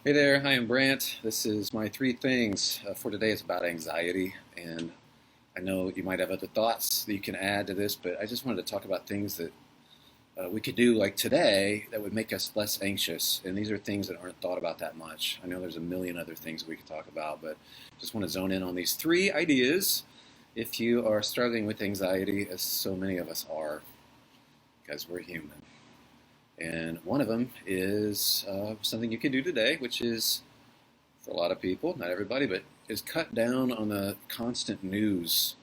Hey there, hi, I'm Brant. This is my three things for today. It's about anxiety, and I know you might have other thoughts that you can add to this, but I just wanted to talk about things that we could do like today that would make us less anxious. And these are things that aren't thought about that much. I know there's a million other things we could talk about, but just want to zone in on these three ideas if you are struggling with anxiety, as so many of us are, because we're human. And one of them is something you can do today, which is for a lot of people, not everybody, but is cut down on the constant news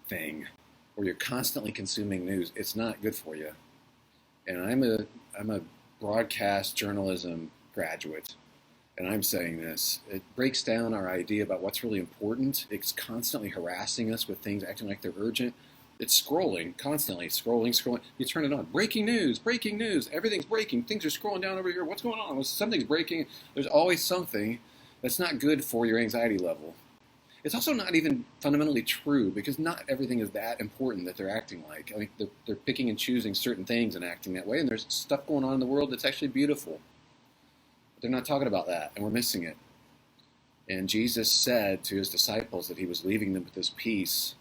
thing, where you're constantly consuming news. It's not good for you. And I'm a broadcast journalism graduate, and I'm saying this. It breaks down our idea about what's really important. It's constantly harassing us with things acting like they're urgent. It's scrolling, constantly scrolling. You turn it on. Breaking news. Everything's breaking. Things are scrolling down over here. What's going on? Well, something's breaking. There's always something that's not good for your anxiety level. It's also not even fundamentally true because not everything is that important that they're acting like. I mean, they're picking and choosing certain things and acting that way, and there's stuff going on in the world that's actually beautiful. But they're not talking about that, and we're missing it. And Jesus said to his disciples that he was leaving them with this peace.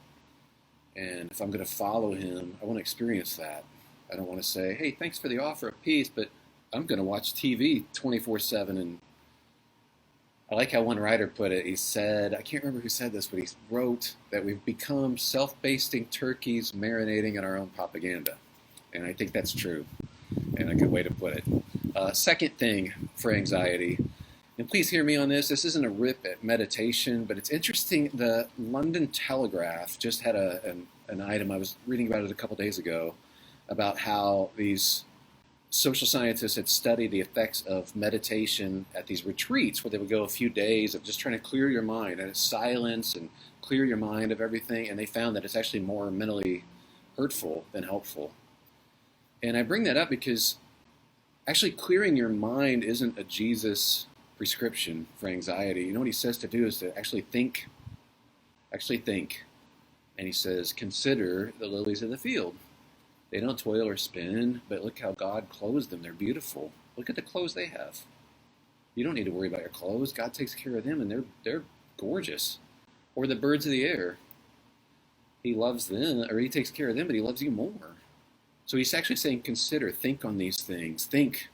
And if I'm going to follow him, I want to experience that. I don't want to say, hey, thanks for the offer of peace, but I'm going to watch TV 24/7. And I like how one writer put it. He said, I can't remember who said this, but he wrote that we've become self-basting turkeys marinating in our own propaganda. And I think that's true, and a good way to put it. Second thing for anxiety, and please hear me on this. This isn't a rip at meditation, but it's interesting. The London Telegraph just had an item. I was reading about it a couple days ago about how these social scientists had studied the effects of meditation at these retreats where they would go a few days of just trying to clear your mind and silence and clear your mind of everything. And they found that it's actually more mentally hurtful than helpful. And I bring that up because actually clearing your mind isn't a Jesus prescription for anxiety. You know what he says to do is to actually think. And he says, consider the lilies of the field. They don't toil or spin, but look how God clothes them. They're beautiful. Look at the clothes they have. You don't need to worry about your clothes. God takes care of them, and they're gorgeous. Or the birds of the air. He loves them, or he takes care of them, but he loves you more. So he's actually saying, consider, think on these things. Think.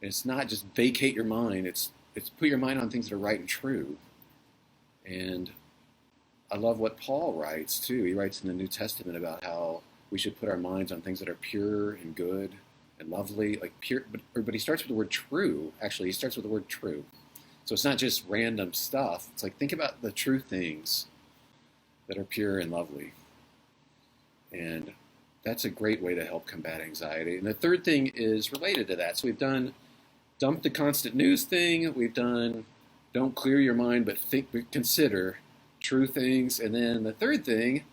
It's not just vacate your mind. It's put your mind on things that are right and true. And I love what Paul writes, too. He writes in the New Testament about how we should put our minds on things that are pure and good and lovely, like pure. But he starts with the word true. Actually, he starts with the word true. So it's not just random stuff. It's like, think about the true things that are pure and lovely. And that's a great way to help combat anxiety. And the third thing is related to that. So we've done dump the constant news thing. We've done don't clear your mind, but consider true things. And then the third thing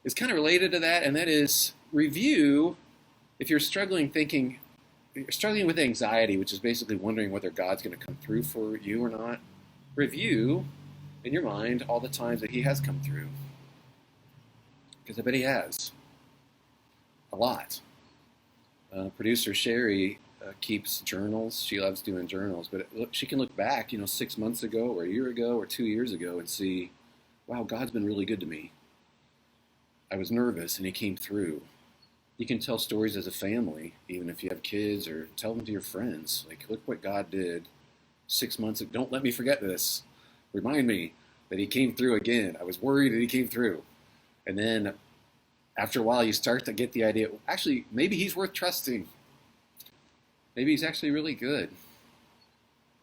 is kind of related to that, and that is review. If you're struggling with anxiety, which is basically wondering whether God's going to come through for you or not, review in your mind all the times that he has come through. Because I bet he has. A lot. Producer Sherry keeps journals. She loves doing journals, but she can look back, 6 months ago or a year ago or 2 years ago and see, wow, God's been really good to me. I was nervous and he came through. You can tell stories as a family, even if you have kids, or tell them to your friends. Like, look what God did 6 months ago. Don't let me forget this. Remind me that he came through again. I was worried that he came through. And then after a while, you start to get the idea, actually, maybe he's worth trusting. Maybe he's actually really good.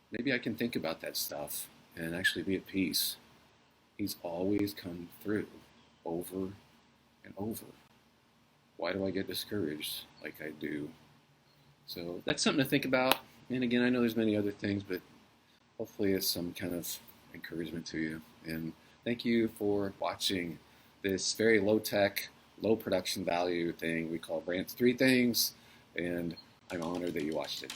Maybe I can think about that stuff and actually be at peace. He's always come through over and over. Why do I get discouraged like I do? So that's something to think about. And again, I know there's many other things, but hopefully it's some kind of encouragement to you. And thank you for watching this very low-tech, low production value thing we call Brant's Three Things. And I'm honored that you watched it.